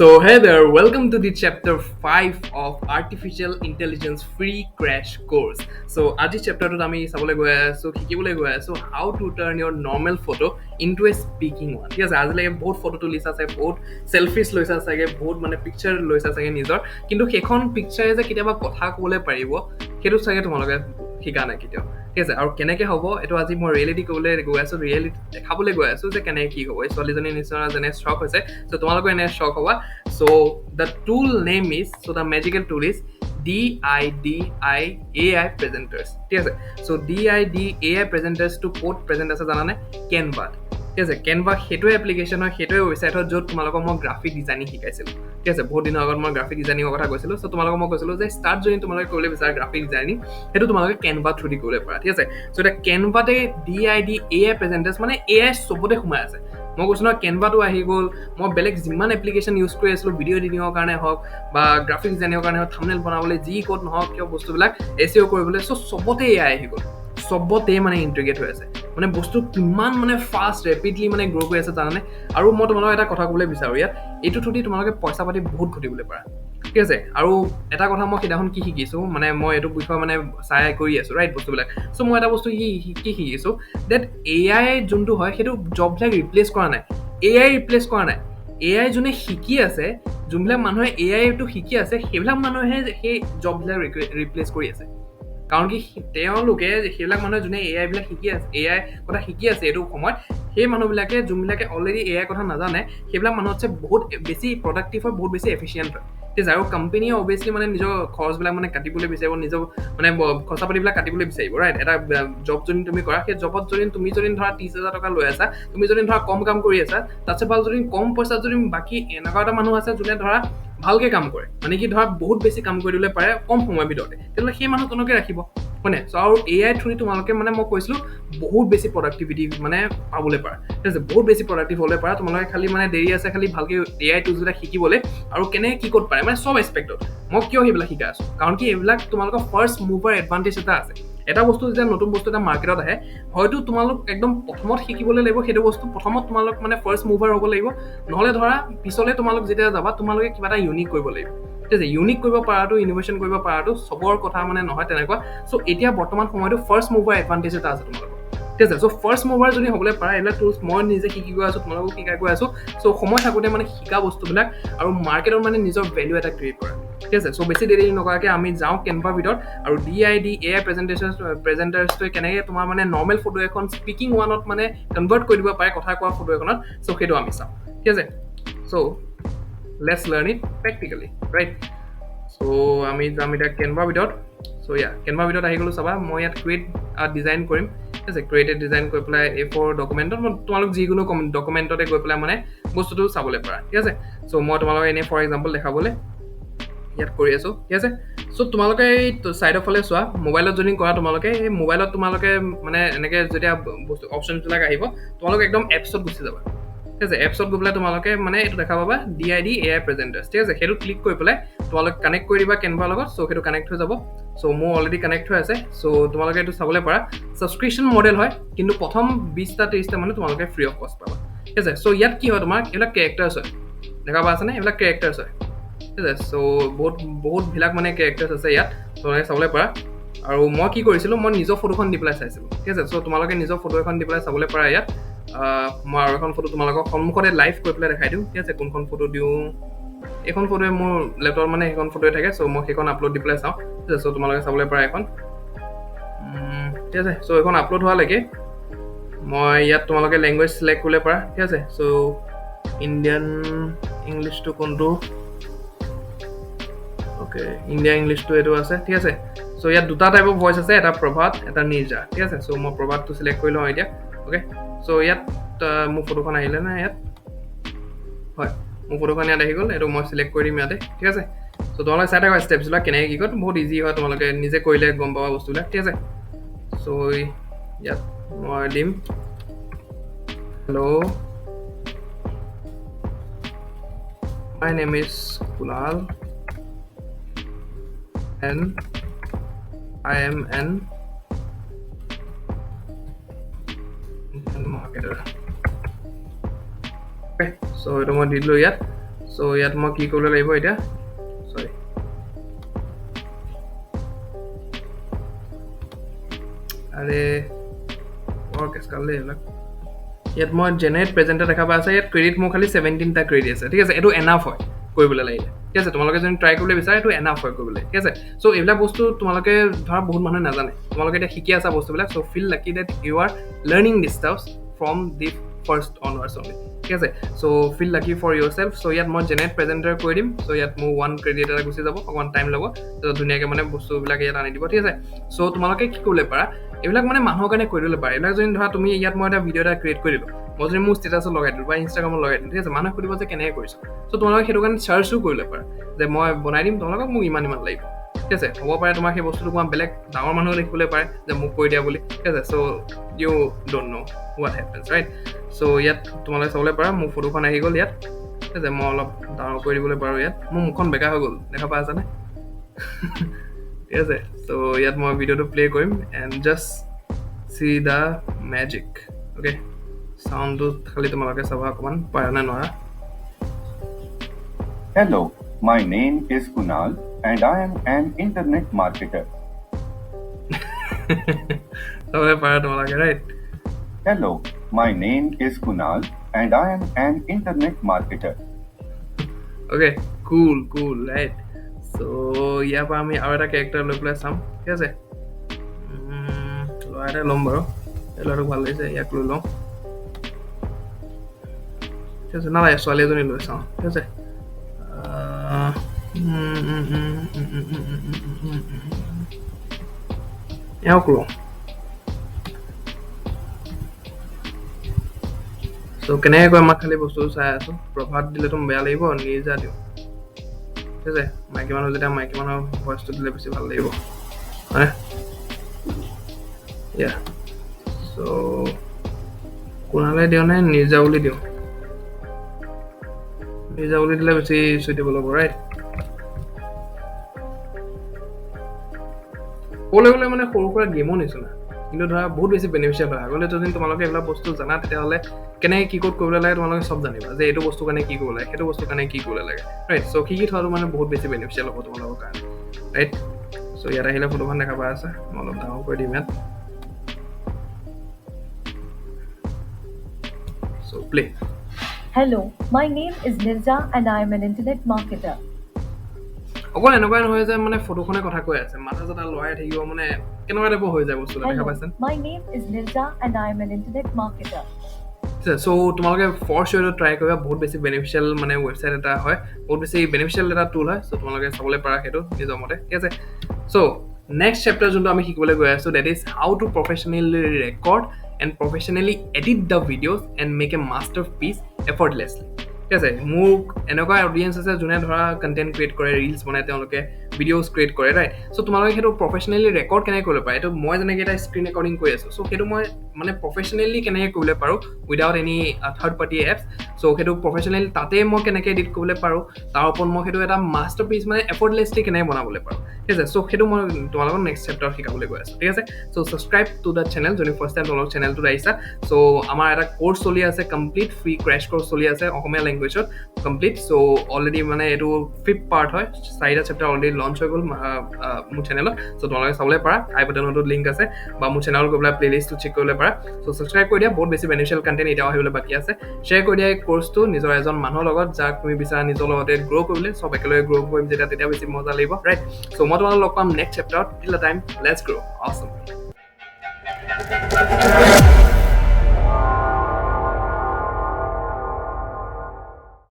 So hey there, welcome to the chapter 5 of Artificial Intelligence Free Crash Course. So আজি চেপ্টাৰটোত আমি চাবলৈ গৈ আছো শিকিবলৈ গৈ আছো how to turn your normal photo into a speaking one. ঠিক আছে, আজিলৈকে বহুত ফটো তুলিছা চাগে, বহুত চেলফিজ লৈছা চাগে, বহুত মানে পিকচাৰ লৈছা চাগে নিজৰ, কিন্তু সেইখন পিকচাৰে যে কেতিয়াবা কথা ক'বলৈ পাৰিব সেইটো চাগে তোমালোকে শিকা নাই কেতিয়াও। ঠিক আছে, আৰু কেনেকৈ হ'ব এইটো আজি মই ৰিয়েলিটি ক'বলৈ গৈ আছোঁ, ৰিয়েলিটি দেখাবলৈ গৈ আছোঁ যে কেনেকৈ কি হ'ব। এই ছোৱালীজনীৰ নিচিনা যেনে শ্বক হৈছে, চ' তোমালোকৰ এনে শ্বক হ'বা। So the tool name is, so the magical tool is DIDI presenters. ঠিক আছে, so DIDI presenters to ক'ত প্ৰেজেণ্ট আছে জানানে? কেনভাত। ঠিক আছে, কেনভা সেইটোৱে এপ্লিকেশ্যন হয়, সেইটোৱে ৱেবছাইট হয় য'ত তোমালোকক মই গ্ৰাফিক ডিজাইনিং শিকাইছিলোঁ। ঠিক আছে, বহুত দিনৰ আগত মই গ্ৰাফিক ডিজাইনিঙৰ কথা কৈছিলোঁ। চ' তোমালোকক মই কৈছিলোঁ যে ষ্টাৰ্ট যদি তোমালোকে কৰিবলৈ বিচাৰা গ্ৰাফিক ডিজাইনিং, সেইটো তোমালোকে কেনভা থ্ৰু দি কৰিবলৈ পাৰা। ঠিক আছে, চ' এতিয়া কেনভাতে DIDI presenters মানে AI চবতে সোমাই আছে। মই কৈছোঁ নহয়, কেনভাটো আহি গ'ল, মই বেলেগ যিমান এপ্লিকেশ্যন ইউজ কৰি আছিলোঁ ভিডিঅ' এডিটিঙৰ কাৰণে হওক বা গ্ৰাফিক ডিজাইনিঙৰ কাৰণে হওক, থাম্বনেইল বনাবলৈ যি ক'ত নহওক কিয় বস্তুবিলাক SEO কৰিবলৈ, চ' চবতে AI আহি গ'ল, চবতে মানে ইণ্টিগ্ৰেট হৈ আছে। মানে বস্তু কিমান মানে ফাষ্ট ৰেপিডলি মানে গ্ৰ' কৰি আছে জানানে? আৰু মই তোমালোকক এটা কথা ক'বলৈ বিচাৰোঁ ইয়াত, এইটো থ্ৰুদি তোমালোকে পইচা পাতি বহুত ঘটিবলৈ পাৰা। ঠিক আছে, আৰু এটা কথা মই সেইদিনাখন কি শিকিছোঁ, মানে মই এইটো বিষয়ে মানে চাই কৰি আছোঁ ৰাইট বস্তুবিলাক। চ' মই এটা বস্তু কি শিকিছোঁ, ডেট AI যোনটো হয় সেইটো জববিলাক ৰিপ্লেচ কৰা নাই, AI ৰিপ্লেচ কৰা নাই। AI যোনে শিকি আছে, যোনবিলাক মানুহে AIটো শিকি আছে, সেইবিলাক মানুহে সেই জববিলাক ৰিপ্লেচ কৰি আছে। কাৰণ কি তেওঁলোকে সেইবিলাক মানুহে যোনে AI বিলাক শিকি আছে, AI কথা শিকি আছে এইটো সময়ত, সেই মানুহবিলাকে যোনবিলাকে অলৰেডি AI কথা নাজানে, সেইবিলাক মানুহতছে বহুত বেছি প্ৰডাক্টিভ হয়, বহুত বেছি এফিচিয়েণ্ট হয়। ঠিক আছে, আৰু কোম্পেনীয়ে অভিয়াছলি মানে নিজৰ খৰচবিলাক মানে কাটিবলৈ বিচাৰিব, নিজৰ মানে খৰচা পাতিবিলাক কাটিবলৈ বিচাৰিব ৰাইট। এটা জব যদি তুমি কৰা, সেই জবত যদি তুমি যদি ধৰা 30,000 টকা লৈ আছা, তুমি যদি ধৰা কম কাম কৰি আছা, তাতছে ভাল যদি কম পইচাত যদি বাকী এনেকুৱা এটা মানুহ আছে যোনে ধৰা ভালকে কাম কৰে, মানে কি ধৰা বহুত বেছি কাম কৰি দিবলৈ পাৰে কম সময়ৰ ভিতৰতে, তেতিয়াহ'লে সেই মানুহজনকে ৰাখিব হয় নাই? চ' আৰু AI থ্ৰুদি তোমালোকে মানে মই কৈছিলোঁ বহুত বেছি প্ৰডাক্টিভিটি মানে পাবলৈ পাৰা। ঠিক আছে, বহুত বেছি প্ৰডাক্টিভ হ'বলৈ পাৰা। তোমালোকে খালি মানে দেৰি আছে খালি ভালকে AI টুলছবিলাক শিকিবলৈ, আৰু কেনেকৈ কি ক'ত পাৰে মানে চব এছপেক্টত। মই কিয় সেইবিলাক শিকাই আছোঁ, কাৰণ কি এইবিলাক তোমালোকৰ ফাৰ্ষ্ট মুভাৰ এডভান্টেজ এটা আছে। এটা বস্তু যেতিয়া নতুন বস্তু এটা মাৰ্কেটত আহে, হয়তো তোমালোক একদম প্ৰথমত শিকিবলৈ লাগিব সেইটো বস্তু, প্ৰথমত তোমালোক মানে ফাৰ্ষ্ট মুভাৰ হ'ব লাগিব, নহ'লে ধৰা পিছলৈ তোমালোক যেতিয়া যাবা তোমালোকে কিবা এটা ইউনিক কৰিব লাগিব। ঠিক আছে, ইউনিক কৰিব পৰাটো, ইনোভেশ্যন কৰিব পৰাটো চবৰ কথা মানে নহয় তেনেকুৱা। চ' এতিয়া বৰ্তমান সময়তো ফাৰ্ষ্ট মুভাৰ এডভান্টেজ এটা আছে তোমালোকৰ। ঠিক আছে, চ' ফাৰ্ষ্ট মুভাৰ যদি হ'বলৈ পাৰা, এইবিলাক টুলছ মই নিজে শিকি গৈ আছোঁ, তোমালোকক শিকাই গৈ আছোঁ। চ' সময় থাকোঁতে মানে শিকা বস্তুবিলাক আৰু মাৰ্কেটত মানে নিজৰ ভেলু এটা ক্ৰিয়েট কৰা। ঠিক আছে, চ' বেছি দেৰি নকৰাকৈ আমি যাওঁ কেনভাৰ ভিতৰত, আৰু DIDI প্ৰেজেণ্টাৰ্ছটোৱে কেনেকৈ তোমাৰ মানে নৰ্মেল ফটো এখন স্পিকিং ওৱানত মানে কনভাৰ্ট কৰি দিব পাৰে কথা কোৱা ফটো এখনত। চ' সেইটো আমি চাওঁ। ঠিক আছে, চ' let's learn it practically, right? So আমি যাম এতিয়া কেনভাৰ ভিতৰত। চ' কেনভাৰ ভিতৰত আহি গ'লোঁ। চাবা মই ইয়াত ক্ৰিয়েট ডিজাইন কৰিম। ঠিক আছে, ক্ৰিয়েটেড ডিজাইন কৰি পেলাই A4 ডকুমেণ্টত তোমালোক যিকোনো ডকুমেণ্টতে গৈ পেলাই মানে বস্তুটো চাবলৈ পাৰা। ঠিক আছে, চ' মই তোমালোকক এনেই ফৰ এক্সাম্পল দেখাবলৈ ইয়াত কৰি আছোঁ। ঠিক আছে, চ' তোমালোকে এই ছাইডৰ ফালে চোৱা, মোবাইলত যদি কৰা তোমালোকে, এই মোবাইলত তোমালোকে মানে এনেকৈ যেতিয়া বস্তু অপশ্যনবিলাক আহিব, তোমালোকে একদম এপছত গুচি যাবা। ঠিক আছে, এপছত গৈ পেলাই তোমালোকে মানে এইটো দেখা পাবা DIDI প্ৰেজেণ্টাৰ্ছ। ঠিক আছে, সেইটো ক্লিক কৰি পেলাই তোমালোকে কানেক্ট কৰি দিবা কেনভাৰ লগত। চ' সেইটো কানেক্ট হৈ যাব। চ' মোৰ অলৰেডি কানেক্ট হৈ আছে। চ' তোমালোকে এইটো চাবলৈ পাৰা, ছাবস্ক্ৰিপশ্যন মডেল হয়, কিন্তু প্ৰথম 20-30টা মানে তোমালোকে ফ্ৰী অফ কষ্ট পাবা। ঠিক আছে, চ' ইয়াত কি হয়, তোমাৰ এইবিলাক কেৰেক্টাৰ্ছ হয়, দেখা পাই আছেনে? এইবিলাক কেৰেক্টাৰ্ছ হয়। ঠিক আছে, চ' বহুতবিলাক মানে কেৰেক্টাৰ্ছ আছে ইয়াত, তোমালোকে চাবলৈ পাৰা। আৰু মই কি কৰিছিলোঁ, মই নিজৰ ফটোখন দি পেলাই চাইছিলোঁ। ঠিক আছে, চ' তোমালোকে নিজৰ ফটো এখন দি পেলাই চাবলৈ পাৰা ইয়াত। মই আৰু এখন ফটো তোমালোকক সন্মুখতে লাইভ কৰি পেলাই দেখাই দিওঁ। ঠিক আছে, কোনখন ফটো দিওঁ, এইখন ফটোৱে মোৰ লেপটপত মানে সেইখন ফটোৱে থাকে। চ' মই সেইখন আপলোড দি পেলাই চাওঁ। ঠিক আছে, চ' তোমালোকে চাবলৈ পাৰা এখন। ঠিক আছে, চ' এইখন আপলোড হোৱালৈকে মই ইয়াত তোমালোকে লেংগুৱেজ চিলেক্ট কৰিব পাৰা। ঠিক আছে, চ' ইণ্ডিয়ান ইংলিছটো কোনটো, অ'কে, ইণ্ডিয়া ইংলিছটো এইটো আছে। ঠিক আছে, চ' ইয়াত দুটা টাইপৰ ভইচ আছে, এটা প্ৰভাত, এটা নিৰ্জা। ঠিক আছে, চ' মই প্ৰভাতটো চিলেক্ট কৰি লওঁ এতিয়া। অ'কে, চ' ইয়াত মোৰ ফটোখন আহিলে নাই ইয়াত, হয় মোৰ ফটোখন ইয়াত আহি গ'ল। এইটো মই চিলেক্ট কৰি দিম ইয়াতে। ঠিক আছে, চ' তোমালোকে চাই থাকা ষ্টেপছবিলাক কেনেকৈ কি কয়, বহুত ইজি হয়, তোমালোকে নিজে কৰিলে গম পাবা বস্তুবিলাক। ঠিক আছে, চ' ইয়াত মই দিম hello', my name is Kunal and I am an marketer. Okay, so এইটো মই দিলোঁ ইয়াত। চ' সো ইয়াত মই কি কৰিব লাগিব এতিয়া সৰি আৰে ৱৰ্ক স্কালে এইবিলাক ইয়াত মই জেনেৰেট প্ৰেজেণ্টাৰ দেখা পাই আছে ইয়াত ক্ৰেডিট মোৰ খালি 17টা ক্ৰেডিট আছে ঠিক আছে এইটো এনাফ হয় কৰিবলৈ লাগিলে ঠিক আছে তোমালোকে যদি ট্ৰাই কৰিবলৈ বিচাৰে এইটো এনাফ হয় কৰিবলৈ ঠিক আছে চ' এইবিলাক বস্তু তোমালোকে ধৰা বহুত মানুহে নাজানে তোমালোকে এতিয়া শিকি আছা বস্তুবিলাক so' feel lucky that you are learning this stuff from the first onwards only ঠিক আছে so' feel lucky for yourself so' ইয়াত মই জেনেৰেট প্ৰেজেণ্টাৰ কৰি দিম চ' ইয়াত মোৰ 1 ক্ৰেডিট এটা গুচি যাব অকণমান টাইম ল'ব ত' ধুনীয়াকৈ মানে বস্তুবিলাক ইয়াত আনি দিব ঠিক আছে চ' তোমালোকে কি কৰিবলৈ পাৰা এইবিলাক মানে মানুহৰ কাৰণে কৰি দিবলৈ পাৰা এইবিলাক যদি ধৰা তুমি ইয়াত মই এটা ভিডিঅ' এটা ক্ৰিয়েট কৰি দিলোঁ মই যদি মোৰ ষ্টেটাছত লগাই দিলোঁ বা ইনষ্টাগ্ৰামত লগাই দিলোঁ ঠিক আছে মানুহে সুধিব যে কেনেকৈ কৰিছোঁ চ' তোমালোকে সেইটো কাৰণে চাৰ্চো কৰিবলৈ পাৰা যে মই বনাই দিম তোমালোকক মোক ইমান লাগিব ঠিক আছে হ'ব পাৰে তোমাৰ সেই বস্তুটো তোমাৰ বেলেগ ডাঙৰ মানুহে লিখিবলৈ পাৰে যে মোক কৈ দিয়া বুলি ঠিক আছে so' you don't know' what happens right so' ইয়াত তোমালোকে চাবলৈ পাৰা মোৰ ফটোখন আহি গ'ল ইয়াত ঠিক আছে মই অলপ ডাঙৰ কৰি দিবলৈ পাৰোঁ ইয়াত মোৰ মুখখন বেকা হৈ গ'ল দেখা পাই আছানে ঠিক আছে চ' ইয়াত মই ভিডিঅ'টো প্লে কৰিম and just see the magic okay sound খালি তোমালোকে চাবা অকমান পাৰা নে নোৱাৰা Hello, my name is Kunal and I am an internet marketer. চাবলৈ পাৰা তোমালোকে right Hello, my name is Kunal and I am an internet marketer. okay cool right so ইয়াৰ পৰা আমি আৰু এটা কেৰেক্টাৰ লৈ পেলাই চাম ঠিক আছে ল'ৰা এটা ল'ম বাৰু এই ল'ৰাটোক ভাল লাগিছে ইয়াক লৈ লওঁ ঠিক আছে নালাগে ছোৱালী এজনী লৈ চাওঁ ঠিক আছে এওঁক লওঁ চ' কেনেকৈ আমাক খালি বস্তুটো চাই আছোঁ প্ৰভাত দিলেতো বেয়া লাগিব নিজা দিওঁ ঠিক আছে মাইকী মানুহ যেতিয়া মাইকী মানুহৰ ভইচটো দিলে বেছি ভাল লাগিব হয়নে ইয়া চ' কোনালে দিওঁ নে নিজা বুলি দিওঁ নিজা বুলি দিলে বেছি চুইটেবল হ'ব ৰাইট ক'বলৈ গ'লে মানে সৰু সুৰা গেমৰ নিচিনা কিন্তু ধৰা বহুত বেছি বেনিফিচিয়েল হয় আগলৈ যদি তোমালোকে এইবিলাক বস্তু জানা তেতিয়াহ'লে কেনেকৈ কি ক'ত কৰিব লাগে তোমালোকে চব জানিবা যে এইটো বস্তু কাৰণে কি কৰিব লাগে সেইটো বস্তু কাৰণে কি কৰিব লাগে ৰাইট চ' শিকি থোৱাটো মানে বহুত বেছি বেনিফিচিয়েল হ'ব তোমালোকৰ কাৰণে ৰাইট চ' ইয়াত আহিলে ফটোখন দেখা পাই আছে মই অলপ ডাঙৰ কৰি দিম ইয়াত চ' play Hello, my name is Nirja and I am an internet marketer. অকল এনেকুৱাই নহয় যে মানে ফটোখনে কথা কৈ আছে মাথা চাথা লৰাই থাকিব মানে কেনেকুৱা টাইপৰ হৈ যায় বস্তুটো দেখা Hello, পাইছে my name is Nirja and I am an internet marketer. চ' তোমালোকে ফৰ চিয়'ৰটো ট্ৰাই কৰিবা বহুত বেছি বেনিফিচিয়েল মানে ৱেবছাইট এটা হয় বহুত বেছি বেনিফিচিয়েল এটা টুল হয় চ' তোমালোকে চাবলৈ পাৰা সেইটো নিজৰ মতে ঠিক আছে চ' নেক্সট চেপ্টাৰ যোনটো আমি শিকিবলৈ গৈ আছোঁ that is how to professionally record and professionally edit the videos and make a masterpiece effortlessly ঠিক আছে মোক এনেকুৱা অডিয়েঞ্চ আছে যোনে ধৰা কণ্টেণ্ট ক্ৰিয়েট কৰে ৰিলছ বনাই তেওঁলোকে ভিডিঅ'জ ক্ৰিয়েট কৰে ৰাইট চ' তোমালোকে সেইটো প্ৰফেচনেলি ৰেকৰ্ড কেনেকৈ কৰিব পাৰে এইটো মই যেনেকৈ এটা স্ক্ৰীণ ৰেকৰ্ডিং কৰি আছোঁ চ' সেইটো মই মানে প্ৰফেচনেলি কেনেকৈ কৰিবলৈ পাৰোঁ without any third party apps so' সেইটো প্ৰফেচনেলি তাতে মই কেনেকৈ এডিট কৰিবলৈ পাৰোঁ তাৰ ওপৰত মই সেইটো এটা মাষ্টাৰ পিচ মানে এফৰ্টলেছলি কেনেকৈ বনাবলৈ পাৰোঁ ঠিক আছে চ' সেইটো মই তোমালোকক নেক্সট চেপ্টাৰত শিকাবলৈ গৈ আছোঁ ঠিক আছে চ' ছাবস্ক্ৰাইব টু দ্য চেনেল যদি ফাৰ্ষ্ট টাইম তোমালোক চেনেলটোত আহিছা চ' আমাৰ এটা কোৰ্চ চলি আছে কমপ্লিট ফ্ৰী ক্ৰেছ কোৰ্চ চলি আছে অসমীয়া লেংগুৱেজত কমপ্লিট চ' অলৰেডি মানে এইটো 5th পাৰ্ট হয় 4টা চেপ্টাৰ অলৰেডি লঞ্চ হৈ গ'ল মোৰ চেনেলত চ' তোমালোকে চাবলৈ পাৰা আই বাটনতো লিংক আছে বা মোৰ চেনেলত গৈ পেলাই প্লেলিষ্টটো চেক কৰিবলৈ পাৰা চ' ছাবস্ক্ৰাইব কৰি দিয়া বহুত বেছি বেনিফিচিয়েল কণ্টেণ্ট এতিয়াও আহিবলৈ বাকী আছে শ্বেয়াৰ কৰি দিয়া এই কোৰ্চটো নিজৰ এজন মানুহৰ লগত যাক তুমি বিচাৰা নিজৰ লগতে গ্ৰ' কৰিবলৈ চব একেলগে গ্ৰ' কৰিম যেতিয়া তেতিয়া বেছি মজা লাগিব ৰাইট চ' মই তোমালোকক লগ পাম নেক্সট চেপ্টাৰত টিল the time let's grow' awesome